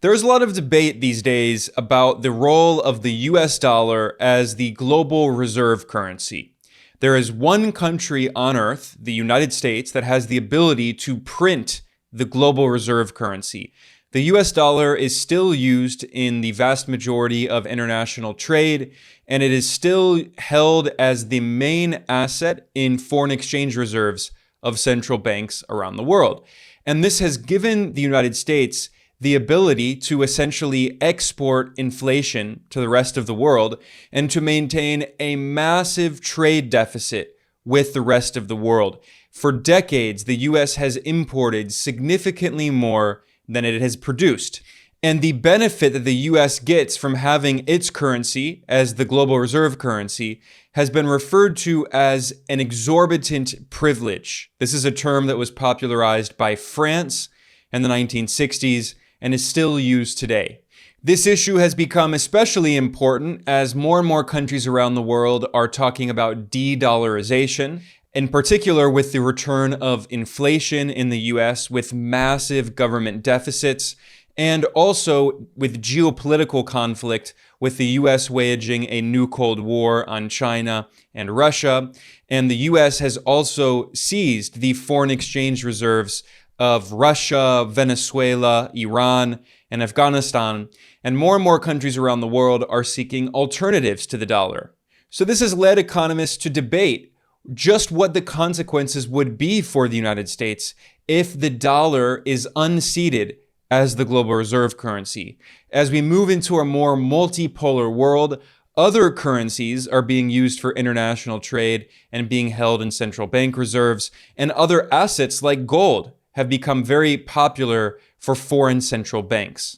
There's a lot of debate these days about the role of the US dollar as the global reserve currency. There is one country on earth, the United States, that has the ability to print the global reserve currency. The US dollar is still used in the vast majority of international trade, and it is still held as the main asset in foreign exchange reserves of central banks around the world. And this has given the United States the ability to essentially export inflation to the rest of the world and to maintain a massive trade deficit with the rest of the world. For decades, the US has imported significantly more than it has produced. And the benefit that the US gets from having its currency as the global reserve currency has been referred to as an exorbitant privilege. This is a term that was popularized by France in the 1960s and is still used today. This issue has become especially important as more and more countries around the world are talking about de-dollarization, in particular with the return of inflation in the US with massive government deficits, and also with geopolitical conflict, with the US waging a new Cold War on China and Russia. And the US has also seized the foreign exchange reserves of Russia, Venezuela, Iran, and Afghanistan. And more countries around the world are seeking alternatives to the dollar. So this has led economists to debate just what the consequences would be for the United States if the dollar is unseated as the global reserve currency. As we move into a more multipolar world, other currencies are being used for international trade and being held in central bank reserves, and other assets like gold have become very popular for foreign central banks.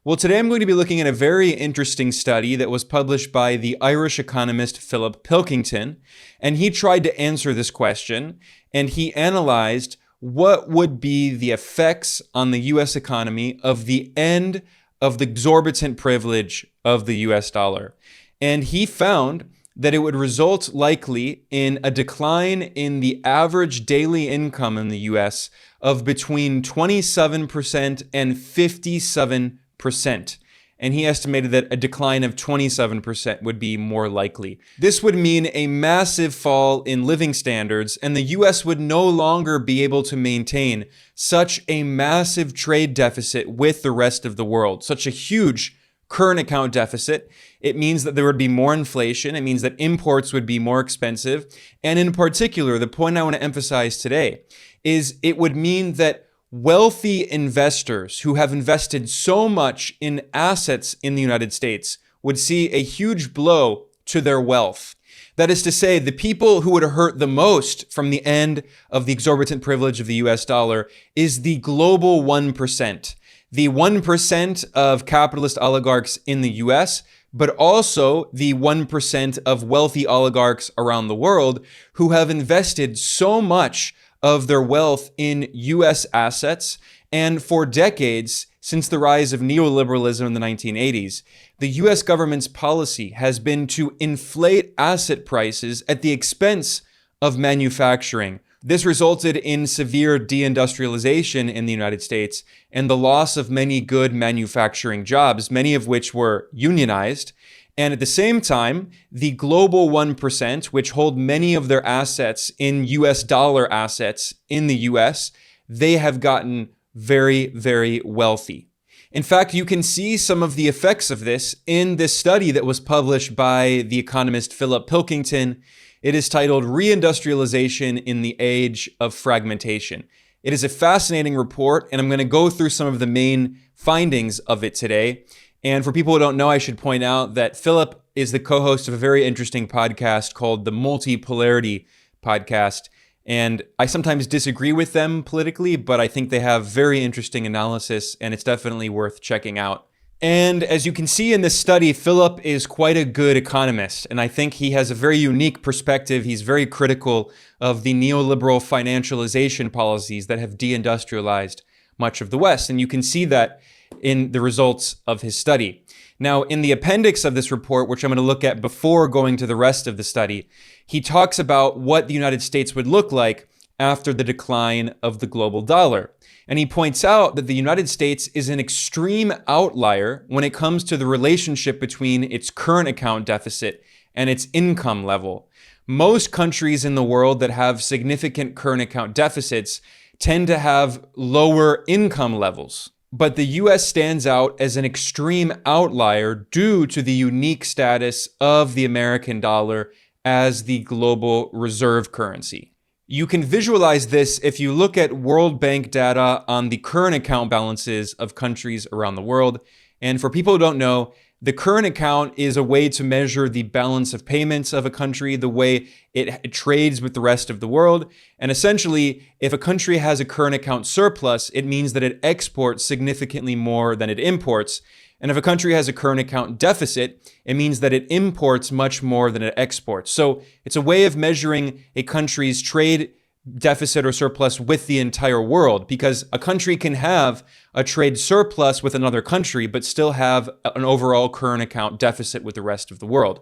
Well, today I'm going to be looking at a very interesting study that was published by the Irish economist Philip Pilkington, and he tried to answer this question, and he analyzed what would be the effects on the US economy of the end of the exorbitant privilege of the US dollar. And he found that it would result likely in a decline in the average daily income in the US of between 27% and 57%. And he estimated that a decline of 27% would be more likely. This would mean a massive fall in living standards, and the US would no longer be able to maintain such a massive trade deficit with the rest of the world, such a huge current account deficit. It means that there would be more inflation. It means that imports would be more expensive. And in particular, the point I want to emphasize today is it would mean that wealthy investors who have invested so much in assets in the United States would see a huge blow to their wealth. That is to say, the people who would hurt the most from the end of the exorbitant privilege of the US dollar is the global 1%. The 1% of capitalist oligarchs in the US, but also the 1% of wealthy oligarchs around the world who have invested so much of their wealth in US assets. And for decades, since the rise of neoliberalism in the 1980s, the US government's policy has been to inflate asset prices at the expense of manufacturing. This resulted in severe de-industrialization in the United States and the loss of many good manufacturing jobs, many of which were unionized. And at the same time, the global 1%, which hold many of their assets in US dollar assets in the US, they have gotten very, very wealthy. In fact, you can see some of the effects of this in this study that was published by the economist Philip Pilkington. It is titled Re-industrialization in the Age of Fragmentation. It is a fascinating report, and I'm going to go through some of the main findings of it today. And for people who don't know, I should point out that Philip is the co-host of a very interesting podcast called the Multipolarity Podcast. And I sometimes disagree with them politically, but I think they have very interesting analysis, and it's definitely worth checking out. And as you can see in this study, Philip is quite a good economist, and I think he has a very unique perspective. He's very critical of the neoliberal financialization policies that have deindustrialized much of the West, and you can see that in the results of his study. Now, in the appendix of this report, which I'm going to look at before going to the rest of the study, he talks about what the United States would look like after the decline of the global dollar. And he points out that the United States is an extreme outlier when it comes to the relationship between its current account deficit and its income level. Most countries in the world that have significant current account deficits tend to have lower income levels. But the US stands out as an extreme outlier due to the unique status of the American dollar as the global reserve currency. You can visualize this if you look at World Bank data on the current account balances of countries around the world. And for people who don't know, the current account is a way to measure the balance of payments of a country, the way it trades with the rest of the world. And essentially, if a country has a current account surplus, it means that it exports significantly more than it imports. And if a country has a current account deficit, it means that it imports much more than it exports. So it's a way of measuring a country's trade deficit or surplus with the entire world, because a country can have a trade surplus with another country, but still have an overall current account deficit with the rest of the world.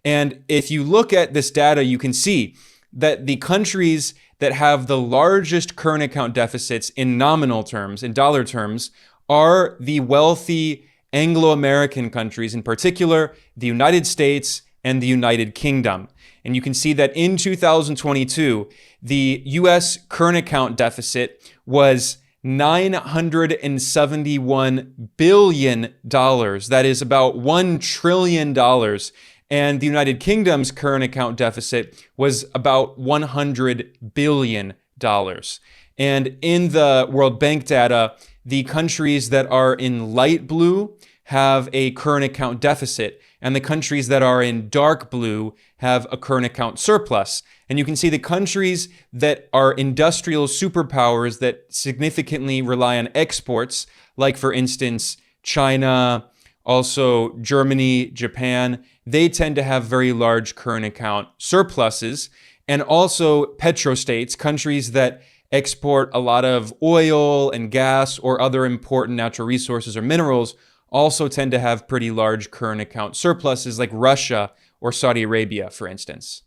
And if you look at this data, you can see that the countries that have the largest current account deficits in nominal terms, in dollar terms, are the wealthy Anglo-American countries, in particular, the United States and the United Kingdom. And you can see that in 2022, the US current account deficit was $971 billion. That is about $1 trillion. And the United Kingdom's current account deficit was about $100 billion. And in the World Bank data, the countries that are in light blue have a current account deficit, and the countries that are in dark blue have a current account surplus. And you can see the countries that are industrial superpowers that significantly rely on exports, like for instance, China, also Germany, Japan, they tend to have very large current account surpluses. And also petrostates, countries that export a lot of oil and gas or other important natural resources or minerals, also tend to have pretty large current account surpluses, like Russia or Saudi Arabia, for instance.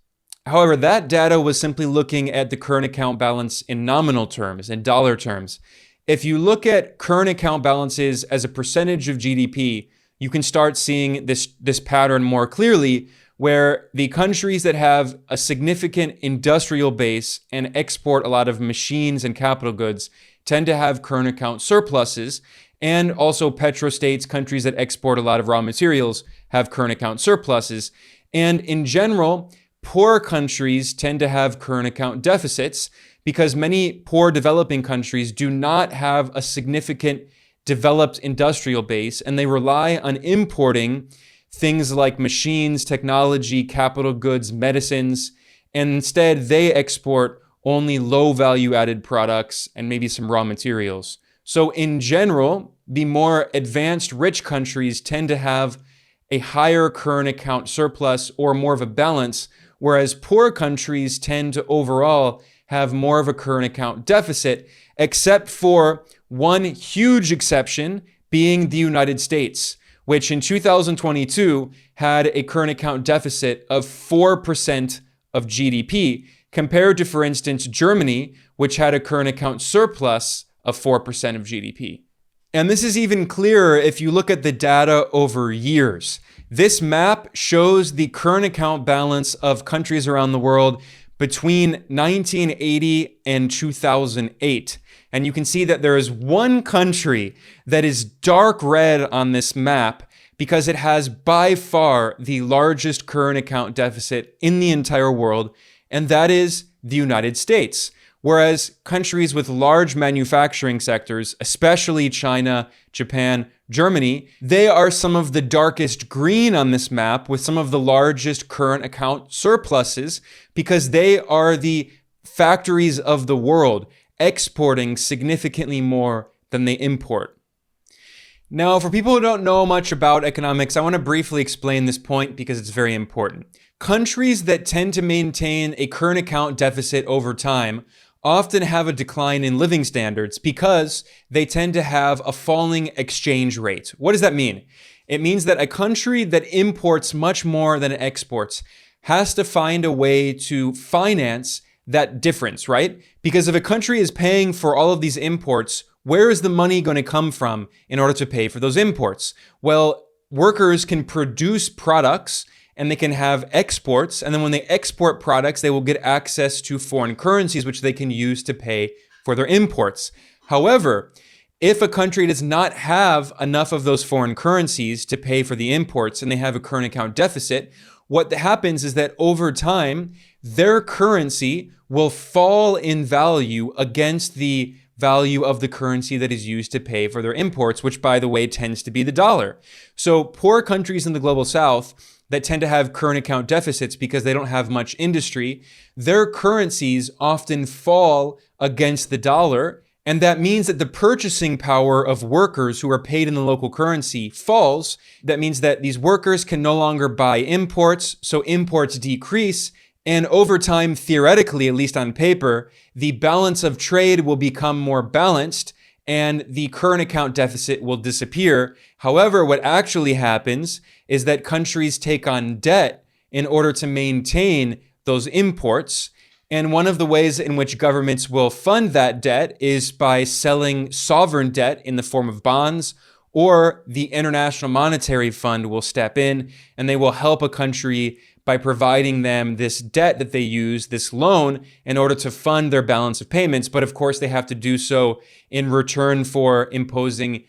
However, that data was simply looking at the current account balance in nominal terms, in dollar terms. If you look at current account balances as a percentage of GDP, you can start seeing this pattern more clearly, where the countries that have a significant industrial base and export a lot of machines and capital goods tend to have current account surpluses. And also petrostates, countries that export a lot of raw materials, have current account surpluses. And in general, poor countries tend to have current account deficits because many poor developing countries do not have a significant developed industrial base, and they rely on importing things like machines, technology, capital goods, medicines, and instead they export only low value added products and maybe some raw materials. So in general, the more advanced rich countries tend to have a higher current account surplus or more of a balance, whereas poor countries tend to overall have more of a current account deficit, except for one huge exception being the United States, which in 2022 had a current account deficit of 4% of GDP, compared to, for instance, Germany, which had a current account surplus of 4% of GDP. And this is even clearer if you look at the data over years. This map shows the current account balance of countries around the world between 1980 and 2008. And you can see that there is one country that is dark red on this map because it has by far the largest current account deficit in the entire world, and that is the United States. Whereas countries with large manufacturing sectors, especially China, Japan, Germany, they are some of the darkest green on this map with some of the largest current account surpluses because they are the factories of the world, exporting significantly more than they import. Now, for people who don't know much about economics, I want to briefly explain this point because it's very important. Countries that tend to maintain a current account deficit over time often have a decline in living standards because they tend to have a falling exchange rate. What does that mean? It means that a country that imports much more than it exports has to find a way to finance that difference, right? Because if a country is paying for all of these imports, where is the money going to come from in order to pay for those imports? Well, workers can produce products and they can have exports. And then when they export products, they will get access to foreign currencies, which they can use to pay for their imports. However, if a country does not have enough of those foreign currencies to pay for the imports and they have a current account deficit, what happens is that over time, their currency will fall in value against the value of the currency that is used to pay for their imports, which, by the way, tends to be the dollar. So poor countries in the global south that tend to have current account deficits because they don't have much industry, their currencies often fall against the dollar. And that means that the purchasing power of workers who are paid in the local currency falls. That means that these workers can no longer buy imports, so imports decrease. And over time, theoretically, at least on paper, the balance of trade will become more balanced and the current account deficit will disappear. However, what actually happens is that countries take on debt in order to maintain those imports. And one of the ways in which governments will fund that debt is by selling sovereign debt in the form of bonds, or the International Monetary Fund will step in and they will help a country by providing them this debt that they use, this loan, in order to fund their balance of payments. But of course, they have to do so in return for imposing,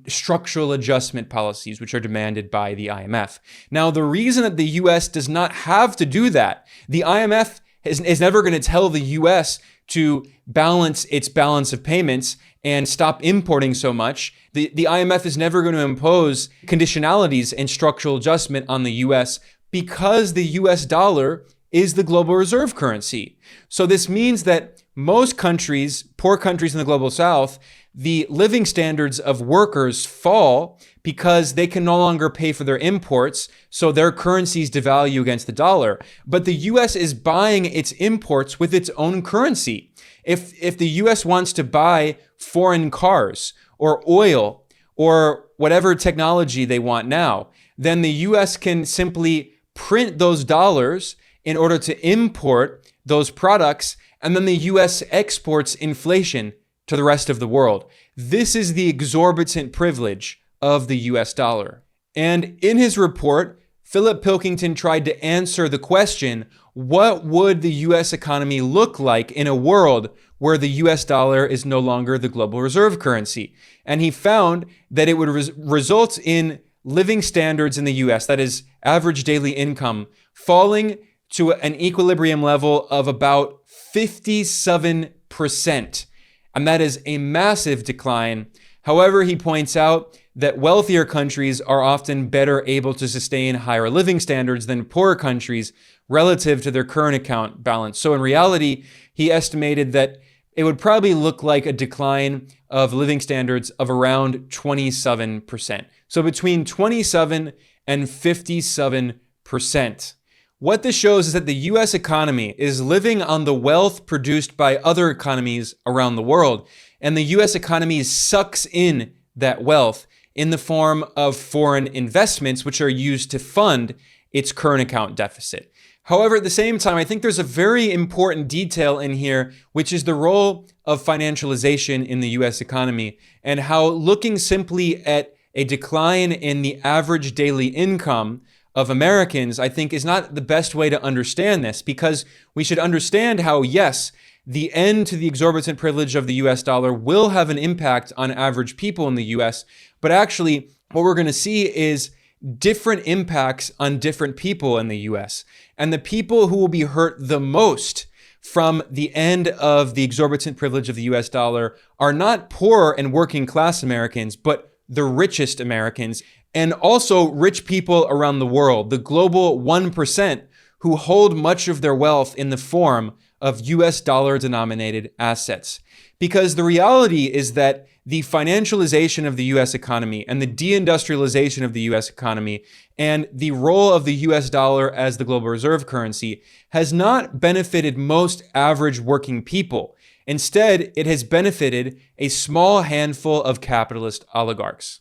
structural adjustment policies, which are demanded by the IMF. Now, the reason that the US does not have to do that, the IMF is never going to tell the US to balance its balance of payments and stop importing so much. The IMF is never going to impose conditionalities and structural adjustment on the US because the US dollar is the global reserve currency. So this means that most countries, poor countries in the global south, the living standards of workers fall because they can no longer pay for their imports, so their currencies devalue against the dollar. But the US is buying its imports with its own currency. If the US wants to buy foreign cars or oil or whatever technology they want now, then the US can simply print those dollars in order to import those products, and then the US exports inflation to the rest of the world. This is the exorbitant privilege of the US dollar. And in his report, Philip Pilkington tried to answer the question, what would the US economy look like in a world where the US dollar is no longer the global reserve currency? And he found that it would result in living standards in the US, that is average daily income, falling to an equilibrium level of about 57%. And that is a massive decline. However, he points out that wealthier countries are often better able to sustain higher living standards than poorer countries relative to their current account balance. So in reality, he estimated that it would probably look like a decline of living standards of around 27%. So between 27 and 57%. What this shows is that the US economy is living on the wealth produced by other economies around the world, and the US economy sucks in that wealth in the form of foreign investments, which are used to fund its current account deficit. However, at the same time, I think there's a very important detail in here, which is the role of financialization in the US economy, and how looking simply at a decline in the average daily income of Americans, I think, is not the best way to understand this, because we should understand how, yes, the end to the exorbitant privilege of the US dollar will have an impact on average people in the US, but actually what we're going to see is different impacts on different people in the US. And the people who will be hurt the most from the end of the exorbitant privilege of the US dollar are not poor and working class Americans, but the richest Americans, and also rich people around the world, the global 1% who hold much of their wealth in the form of US dollar denominated assets. Because the reality is that the financialization of the US economy and the de-industrialization of the US economy and the role of the US dollar as the global reserve currency has not benefited most average working people. Instead, it has benefited a small handful of capitalist oligarchs.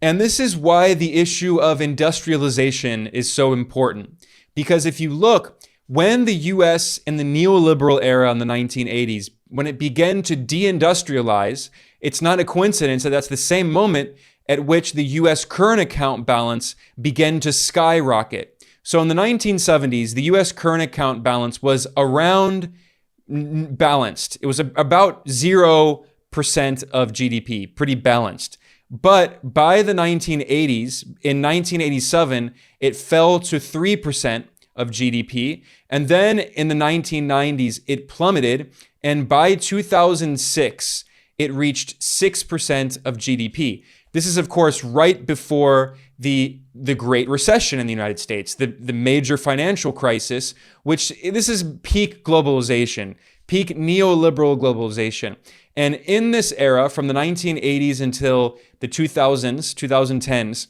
And this is why the issue of industrialization is so important. Because if you look, When the US in the neoliberal era in the 1980s, when it began to deindustrialize, it's not a coincidence that that's the same moment at which the US current account balance began to skyrocket. So in the 1970s, the US current account balance was around balanced. It was about 0% of GDP, pretty balanced. But by the 1980s, in 1987, it fell to 3% of GDP. And then in the 1990s, it plummeted. And by 2006, it reached 6% of GDP. This is, of course, right before the Great Recession in the United States, the major financial crisis, which this is peak globalization, peak neoliberal globalization. And in this era, from the 1980s until the 2000s, 2010s,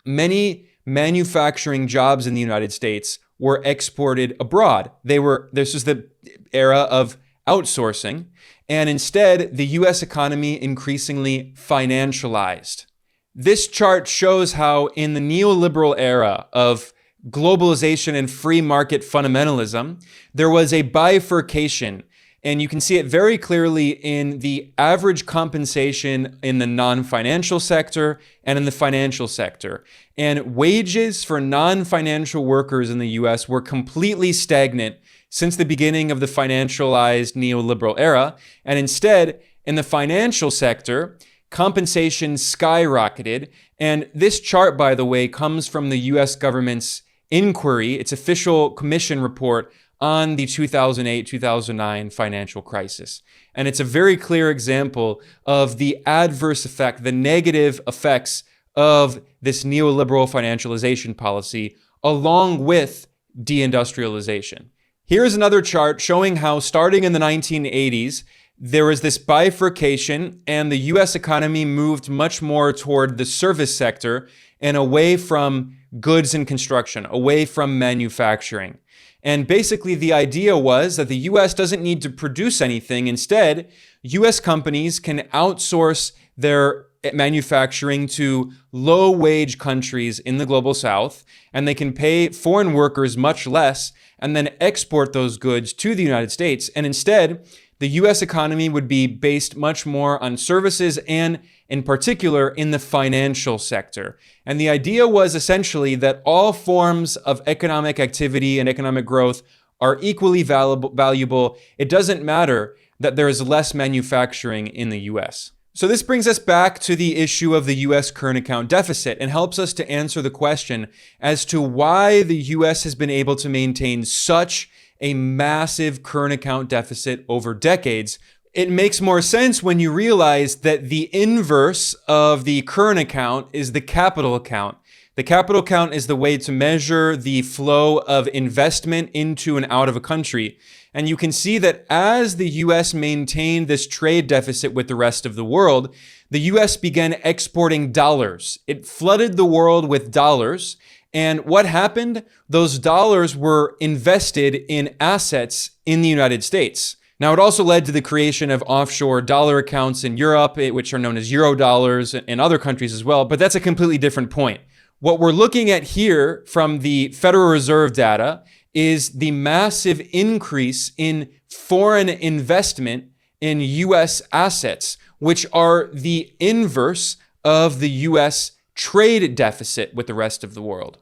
many manufacturing jobs in the United States were exported abroad. This was the era of outsourcing. And instead, the US economy increasingly financialized. This chart shows how in the neoliberal era of globalization and free market fundamentalism, there was a bifurcation. And you can see it very clearly in the average compensation in the non-financial sector and in the financial sector. And wages for non-financial workers in the US were completely stagnant since the beginning of the financialized neoliberal era. And instead, in the financial sector, compensation skyrocketed. And this chart, by the way, comes from the US government's inquiry, its official commission report on the 2008-2009 financial crisis. And it's a very clear example of the adverse effect, the negative effects of this neoliberal financialization policy, along with de-industrialization. Here's another chart showing how starting in the 1980s, there was this bifurcation and the US economy moved much more toward the service sector and away from goods and construction, away from manufacturing. And basically the idea was that the US doesn't need to produce anything. Instead, US companies can outsource their manufacturing to low-wage countries in the global south, and they can pay foreign workers much less and then export those goods to the United States. And instead, the US economy would be based much more on services and, in particular, in the financial sector. And the idea was essentially that all forms of economic activity and economic growth are equally valuable. It doesn't matter that there is less manufacturing in the US. So this brings us back to the issue of the US current account deficit and helps us to answer the question as to why the US has been able to maintain such a massive current account deficit over decades. It makes more sense when you realize that the inverse of the current account is the capital account. The capital account is the way to measure the flow of investment into and out of a country. And you can see that as the US maintained this trade deficit with the rest of the world, the US began exporting dollars. It flooded the world with dollars. And what happened? Those dollars were invested in assets in the United States. Now, it also led to the creation of offshore dollar accounts in Europe, which are known as Eurodollars, and other countries as well. But that's a completely different point. What we're looking at here from the Federal Reserve data is the massive increase in foreign investment in US assets, which are the inverse of the US trade deficit with the rest of the world.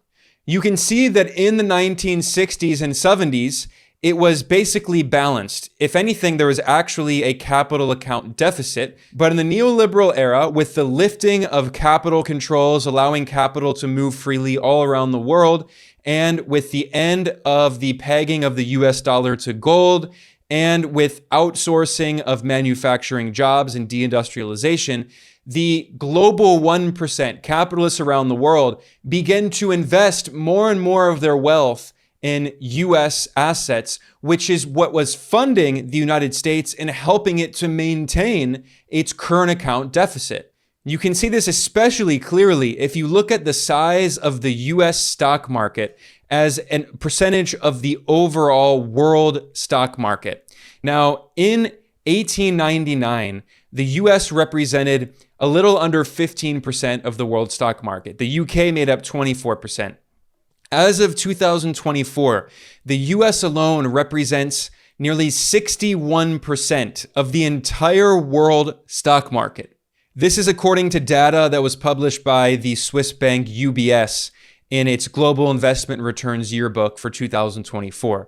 You can see that in the 1960s and 70s, it was basically balanced. If anything, there was actually a capital account deficit. But in the neoliberal era, with the lifting of capital controls, allowing capital to move freely all around the world, and with the end of the pegging of the US dollar to gold, and with outsourcing of manufacturing jobs and deindustrialization, the global 1%, capitalists around the world, began to invest more and more of their wealth in US assets, which is what was funding the United States and helping it to maintain its current account deficit. You can see this especially clearly if you look at the size of the US stock market as a percentage of the overall world stock market. Now, in 1899, the US represented a little under 15% of the world stock market. The UK made up 24%. As of 2024, the US alone represents nearly 61% of the entire world stock market. This is according to data that was published by the Swiss bank UBS in its Global Investment Returns Yearbook for 2024.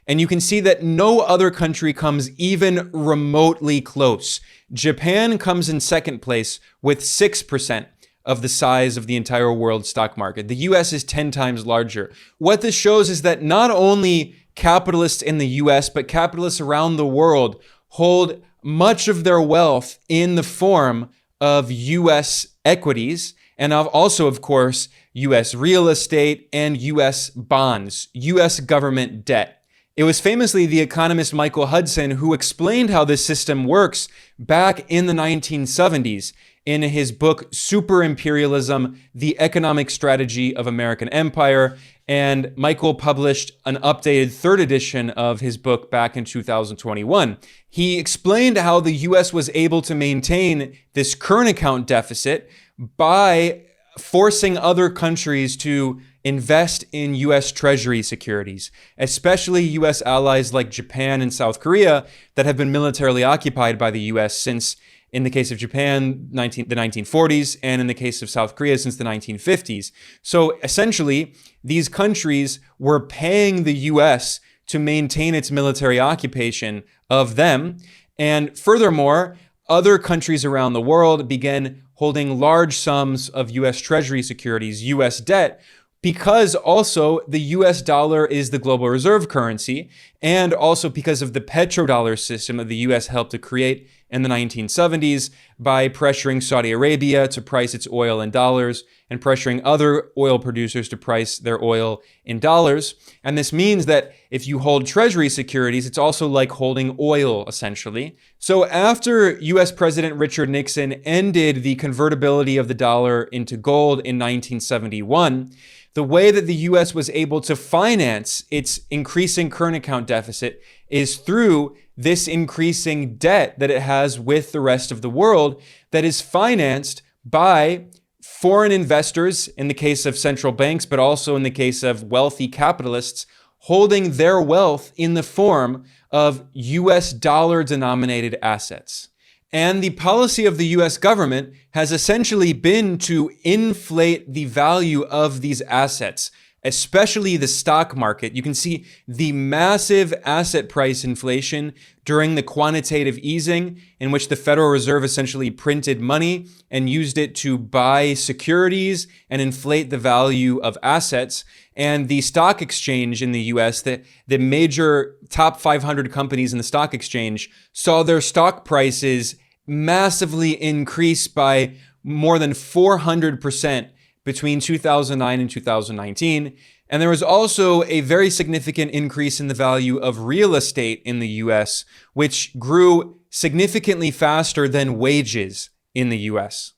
And you can see that no other country comes even remotely close. Japan comes in second place with 6% of the size of the entire world stock market. The US is 10 times larger. What this shows is that not only capitalists in the US, but capitalists around the world hold much of their wealth in the form of US equities and also, of course, US real estate and US bonds, US government debt. It was famously the economist Michael Hudson who explained how this system works back in the 1970s in his book, Super Imperialism, The Economic Strategy of American Empire. And Michael published an updated third edition of his book back in 2021. He explained how the US was able to maintain this current account deficit by forcing other countries to invest in US Treasury securities, especially US allies like Japan and South Korea that have been militarily occupied by the US since, in the case of Japan, the 1940s, and in the case of South Korea, since the 1950s. So essentially, these countries were paying the US to maintain its military occupation of them. And furthermore, other countries around the world began holding large sums of US Treasury securities, US debt, because also the US dollar is the global reserve currency, and also because of the petrodollar system that the US helped to create in the 1970s by pressuring Saudi Arabia to price its oil in dollars and pressuring other oil producers to price their oil in dollars. And this means that if you hold Treasury securities, it's also like holding oil, essentially. So after US President Richard Nixon ended the convertibility of the dollar into gold in 1971, the way that the US was able to finance its increasing current account deficit is through this increasing debt that it has with the rest of the world that is financed by foreign investors, in the case of central banks, but also in the case of wealthy capitalists, holding their wealth in the form of US dollar-denominated assets. And the policy of the US government has essentially been to inflate the value of these assets, especially the stock market. You can see the massive asset price inflation during the quantitative easing, in which the Federal Reserve essentially printed money and used it to buy securities and inflate the value of assets. And the stock exchange in the US, the major top 500 companies in the stock exchange, saw their stock prices massively increase by more than 400% between 2009 and 2019. And there was also a very significant increase in the value of real estate in the US, which grew significantly faster than wages in the US.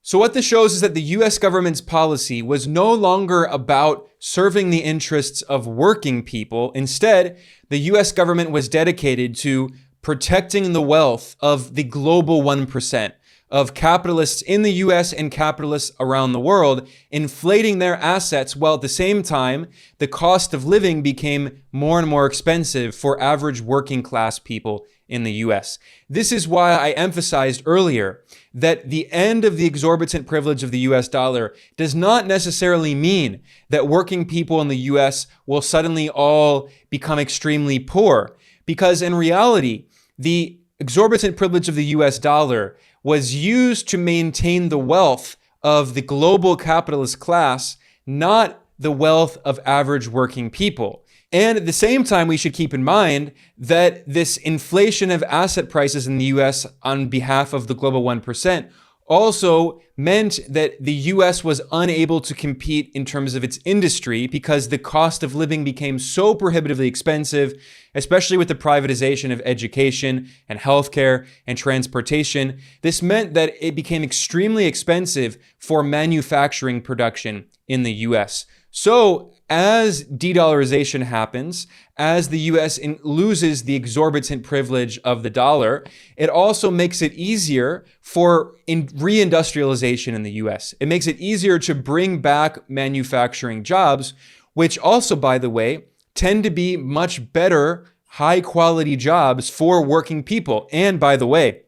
So what this shows is that the US government's policy was no longer about serving the interests of working people. Instead, the US government was dedicated to protecting the wealth of the global 1%, of capitalists in the US and capitalists around the world, inflating their assets, while at the same time, the cost of living became more and more expensive for average working class people in the US. This is why I emphasized earlier that the end of the exorbitant privilege of the US dollar does not necessarily mean that working people in the US will suddenly all become extremely poor, because in reality, the exorbitant privilege of the US dollar was used to maintain the wealth of the global capitalist class, not the wealth of average working people. And at the same time, we should keep in mind that this inflation of asset prices in the US on behalf of the global 1% also meant that the US was unable to compete in terms of its industry because the cost of living became so prohibitively expensive, especially with the privatization of education and healthcare and transportation. This meant that it became extremely expensive for manufacturing production in the US. So as de-dollarization happens, as the US loses the exorbitant privilege of the dollar, it also makes it easier for re-industrialization in the US. It makes it easier to bring back manufacturing jobs, which also, by the way, tend to be much better, high quality jobs for working people. And by the way,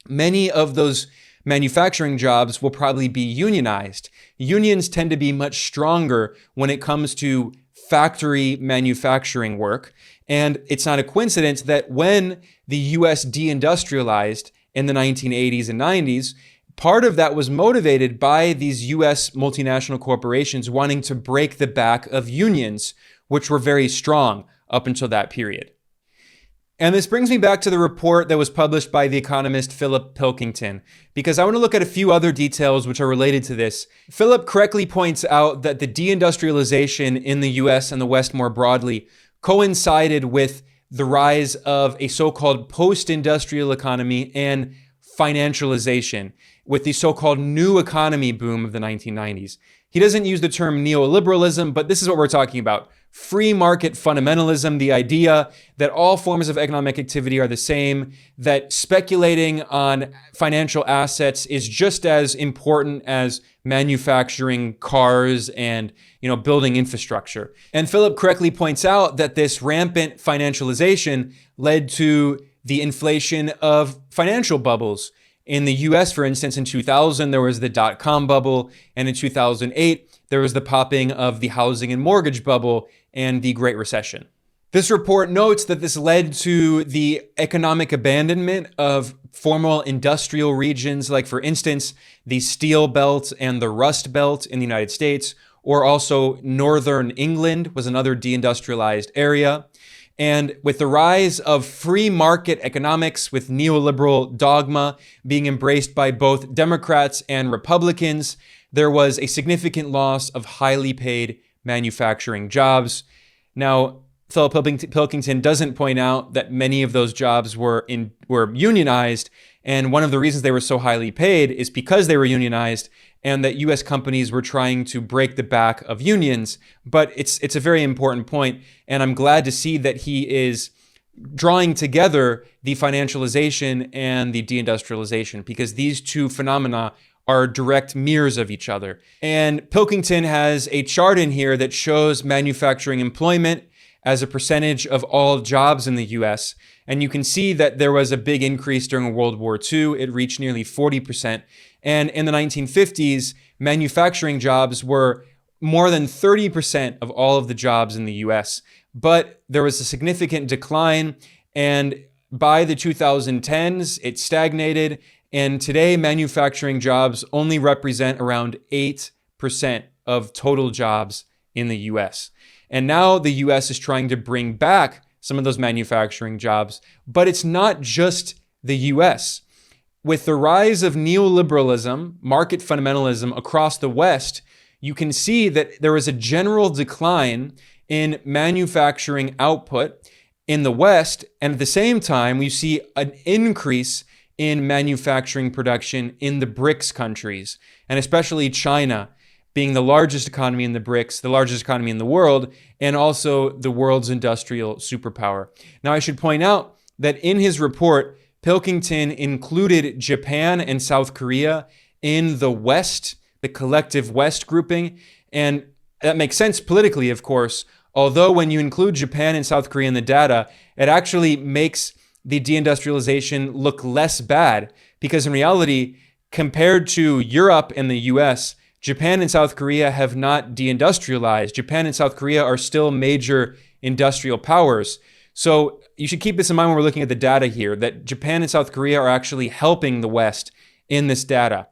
many of those manufacturing jobs will probably be unionized. Unions tend to be much stronger when it comes to factory manufacturing work. And it's not a coincidence that when the US deindustrialized in the 1980s and 90s, part of that was motivated by these US multinational corporations wanting to break the back of unions, which were very strong up until that period. And this brings me back to the report that was published by the economist Philip Pilkington, because I want to look at a few other details which are related to this. Philip correctly points out that the deindustrialization in the US and the West more broadly coincided with the rise of a so-called post-industrial economy and financialization, with the so-called new economy boom of the 1990s. He doesn't use the term neoliberalism, but this is what we're talking about. Free market fundamentalism, the idea that all forms of economic activity are the same, that speculating on financial assets is just as important as manufacturing cars and, building infrastructure. And Philip correctly points out that this rampant financialization led to the inflation of financial bubbles. In the US, for instance, in 2000, there was the dot-com bubble, and in 2008, there was the popping of the housing and mortgage bubble and the Great Recession. This report notes that this led to the economic abandonment of formal industrial regions, like, for instance, the Steel Belt and the Rust Belt in the United States, or also Northern England was another deindustrialized area. And with the rise of free market economics, with neoliberal dogma being embraced by both Democrats and Republicans, there was a significant loss of highly paid manufacturing jobs. Now, Philip Pilkington doesn't point out that many of those jobs were unionized, and one of the reasons they were so highly paid is because they were unionized, and that U.S. companies were trying to break the back of unions. But it's a very important point, and I'm glad to see that he is drawing together the financialization and the deindustrialization, because these two phenomena are direct mirrors of each other. And Pilkington has a chart in here that shows manufacturing employment as a percentage of all jobs in the US. And you can see that there was a big increase during World War II. It reached nearly 40%. And in the 1950s, manufacturing jobs were more than 30% of all of the jobs in the US. But there was a significant decline, and by the 2010s, it stagnated. And today, manufacturing jobs only represent around 8% of total jobs in the US. And now the US is trying to bring back some of those manufacturing jobs, but it's not just the US. With the rise of neoliberalism, market fundamentalism across the West, you can see that there is a general decline in manufacturing output in the West, and at the same time, we see an increase in manufacturing production in the BRICS countries, and especially China being the largest economy in the BRICS, the largest economy in the world, and also the world's industrial superpower. Now, I should point out that in his report, Pilkington included Japan and South Korea in the West, the collective West grouping, and that makes sense politically, of course, although when you include Japan and South Korea in the data, it actually makes the deindustrialization look less bad, because in reality, compared to Europe and the US, Japan and South Korea have not deindustrialized. Japan and South Korea are still major industrial powers. So you should keep this in mind when we're looking at the data here, that Japan and South Korea are actually helping the West in this data.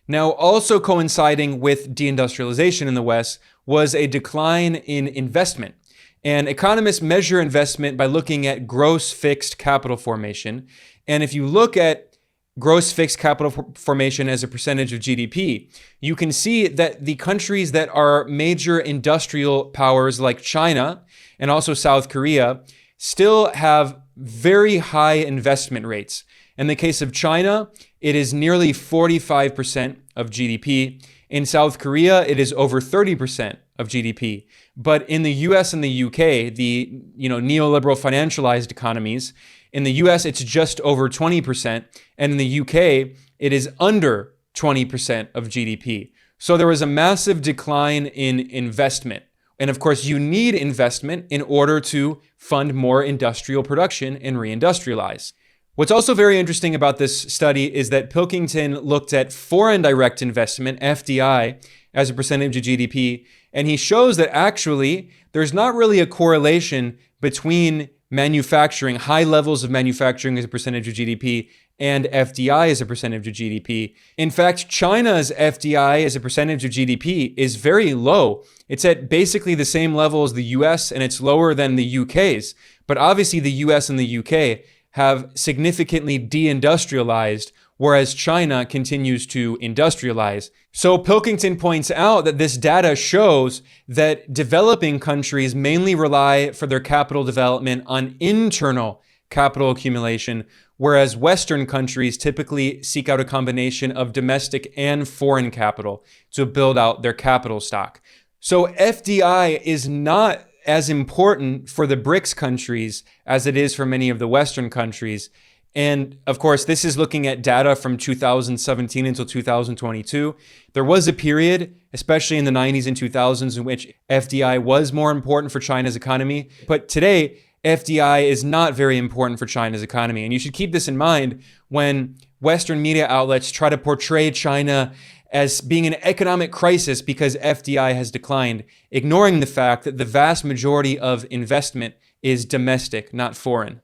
Now, also coinciding with deindustrialization in the West was a decline in investment. And economists measure investment by looking at gross fixed capital formation. And if you look at gross fixed capital formation as a percentage of GDP, you can see that the countries that are major industrial powers like China and also South Korea still have very high investment rates. In the case of China, it is nearly 45% of GDP. In South Korea, it is over 30% of GDP. But in the US and the UK, the neoliberal financialized economies, in the US, it's just over 20%, and in the UK, it is under 20% of GDP. So there was a massive decline in investment And of course, you need investment in order to fund more industrial production and reindustrialize. What's also very interesting about this study is that Pilkington looked at foreign direct investment, FDI, as a percentage of GDP, and he shows that actually there's not really a correlation between manufacturing, high levels of manufacturing as a percentage of GDP, and FDI as a percentage of GDP. In fact, China's FDI as a percentage of GDP is very low. It's at basically the same level as the US, and it's lower than the UK's. But obviously the US and the UK have significantly de-industrialized, whereas China continues to industrialize. So Pilkington points out that this data shows that developing countries mainly rely for their capital development on internal capital accumulation, whereas Western countries typically seek out a combination of domestic and foreign capital to build out their capital stock. So FDI is not as important for the BRICS countries as it is for many of the Western countries. And of course, this is looking at data from 2017 until 2022. There was a period, especially in the 90s and 2000s, in which FDI was more important for China's economy. But today, FDI is not very important for China's economy. And you should keep this in mind when Western media outlets try to portray China as being an economic crisis because FDI has declined, ignoring the fact that the vast majority of investment is domestic, not foreign.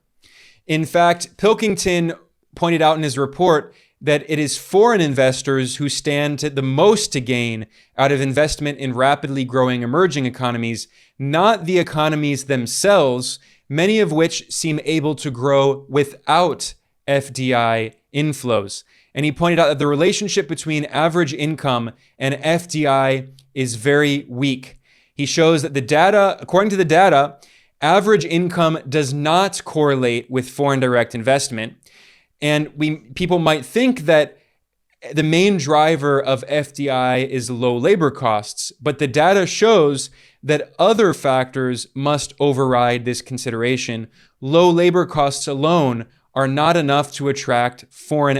In fact, Pilkington pointed out in his report that it is foreign investors who stand the most to gain out of investment in rapidly growing emerging economies, not the economies themselves, many of which seem able to grow without FDI inflows. And he pointed out that the relationship between average income and FDI is very weak. He shows that the data, according to the data, average income does not correlate with foreign direct investment. And people might think that the main driver of FDI is low labor costs, but the data shows that other factors must override this consideration. Low labor costs alone are not enough to attract foreign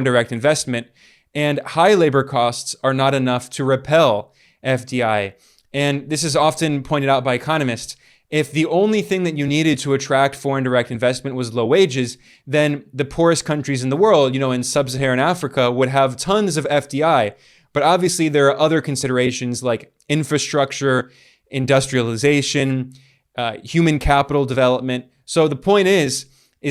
direct investment, and high labor costs are not enough to repel FDI. And this is often pointed out by economists. If the only thing that you needed to attract foreign direct investment was low wages, then the poorest countries in the world, in sub-Saharan Africa, would have tons of FDI. But obviously there are other considerations like infrastructure, industrialization, human capital development. So the point is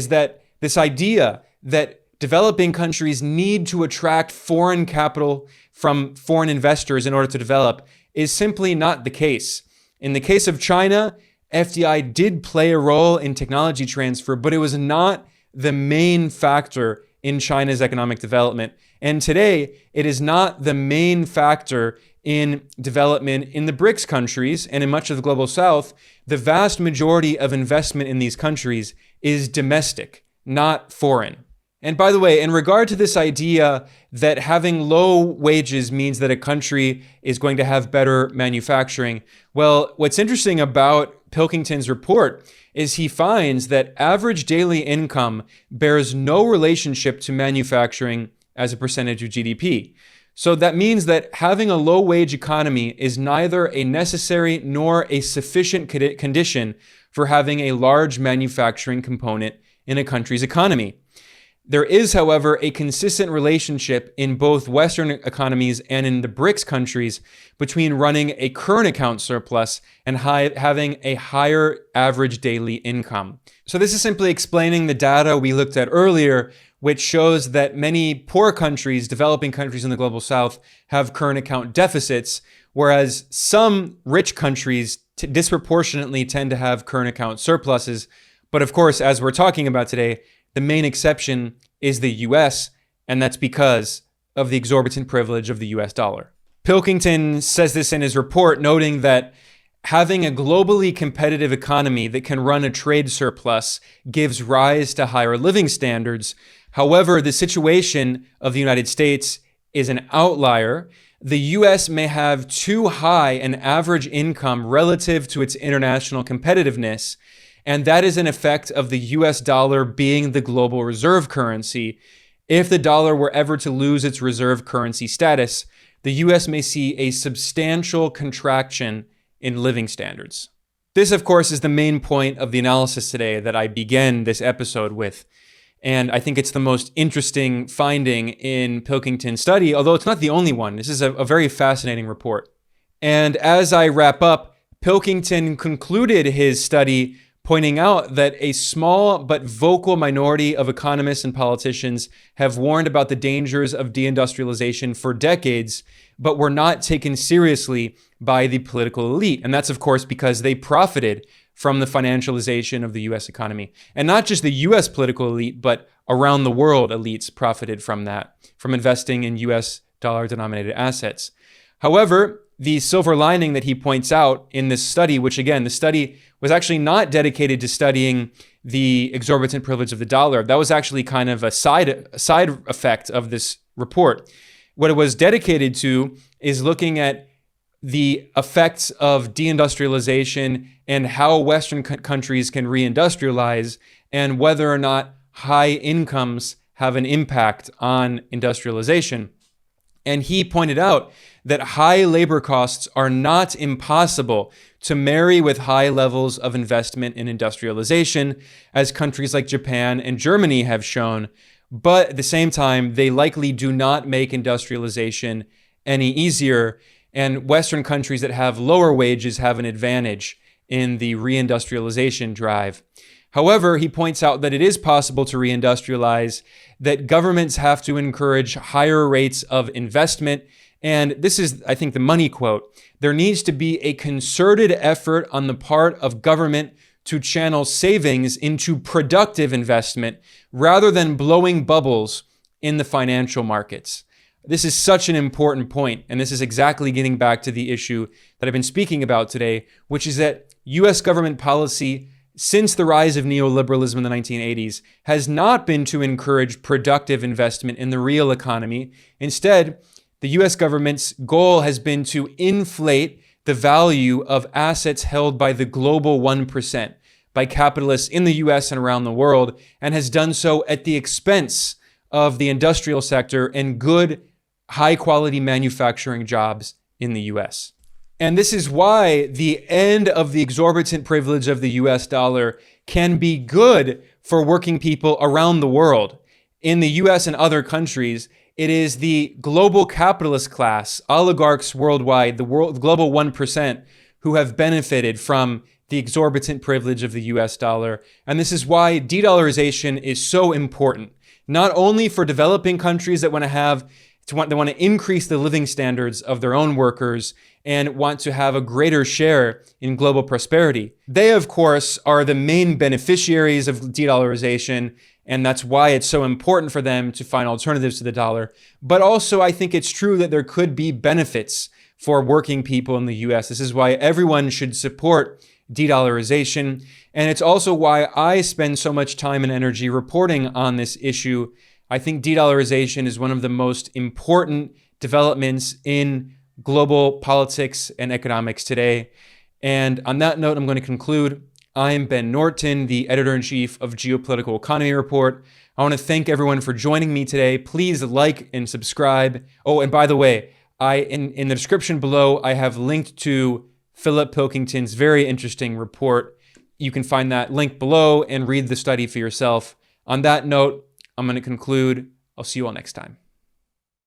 that this idea that developing countries need to attract foreign capital from foreign investors in order to develop is simply not the case. In the case of China, FDI did play a role in technology transfer, but it was not the main factor in China's economic development. And today, it is not the main factor in development in the BRICS countries and in much of the global south. The vast majority of investment in these countries is domestic, not foreign. And by the way, in regard to this idea that having low wages means that a country is going to have better manufacturing, well, what's interesting about Pilkington's report is he finds that average daily income bears no relationship to manufacturing as a percentage of GDP. So that means that having a low wage economy is neither a necessary nor a sufficient condition for having a large manufacturing component in a country's economy. There is, however, a consistent relationship in both Western economies and in the BRICS countries between running a current account surplus and having a higher average daily income. So this is simply explaining the data we looked at earlier, which shows that many poor countries, developing countries in the global south, have current account deficits, whereas some rich countries disproportionately tend to have current account surpluses. But of course, as we're talking about today, the main exception is the US, and that's because of the exorbitant privilege of the US dollar. Pilkington says this in his report, noting that having a globally competitive economy that can run a trade surplus gives rise to higher living standards. However, the situation of the United States is an outlier. The US may have too high an average income relative to its international competitiveness, and that is an effect of the US dollar being the global reserve currency. If the dollar were ever to lose its reserve currency status, the US may see a substantial contraction in living standards. This, of course, is the main point of the analysis today that I began this episode with. And I think it's the most interesting finding in Pilkington's study, although it's not the only one. This is a very fascinating report. And as I wrap up, Pilkington concluded his study pointing out that a small but vocal minority of economists and politicians have warned about the dangers of deindustrialization for decades, but were not taken seriously by the political elite. And that's, of course, because they profited from the financialization of the US economy. And not just the US political elite, but around the world elites profited from that, from investing in US dollar-denominated assets. However, the silver lining that he points out in this study, which again, the study was actually not dedicated to studying the exorbitant privilege of the dollar. That was actually kind of a side effect of this report. What it was dedicated to is looking at the effects of deindustrialization and how Western countries can reindustrialize, and whether or not high incomes have an impact on industrialization. And he pointed out that high labor costs are not impossible to marry with high levels of investment in industrialization, as countries like Japan and Germany have shown. But at the same time, they likely do not make industrialization any easier. And Western countries that have lower wages have an advantage in the reindustrialization drive. However, he points out that it is possible to reindustrialize, that governments have to encourage higher rates of investment. And this is, I think, the money quote. There needs to be a concerted effort on the part of government to channel savings into productive investment rather than blowing bubbles in the financial markets. This is such an important point, and this is exactly getting back to the issue that I've been speaking about today, which is that US government policy since the rise of neoliberalism in the 1980s has not been to encourage productive investment in the real economy. Instead, the US government's goal has been to inflate the value of assets held by the global 1%, by capitalists in the US and around the world, and has done so at the expense of the industrial sector and good, high-quality manufacturing jobs in the US. And this is why the end of the exorbitant privilege of the US dollar can be good for working people around the world. In the US and other countries, it is the global capitalist class, oligarchs worldwide, the global 1%, who have benefited from the exorbitant privilege of the US dollar. And this is why de-dollarization is so important, not only for developing countries that want to increase the living standards of their own workers and want to have a greater share in global prosperity. They, of course, are the main beneficiaries of de-dollarization, and that's why it's so important for them to find alternatives to the dollar. But also, I think it's true that there could be benefits for working people in the US. This is why everyone should support de-dollarization. And it's also why I spend so much time and energy reporting on this issue. I think de-dollarization is one of the most important developments in global politics and economics today. And on that note, I'm going to conclude. I'm Ben Norton, the editor-in-chief of Geopolitical Economy Report. I want to thank everyone for joining me today. Please like and subscribe. Oh, and by the way, in the description below, I have linked to Philip Pilkington's very interesting report. You can find that link below and read the study for yourself. On that note, I'm going to conclude. I'll see you all next time.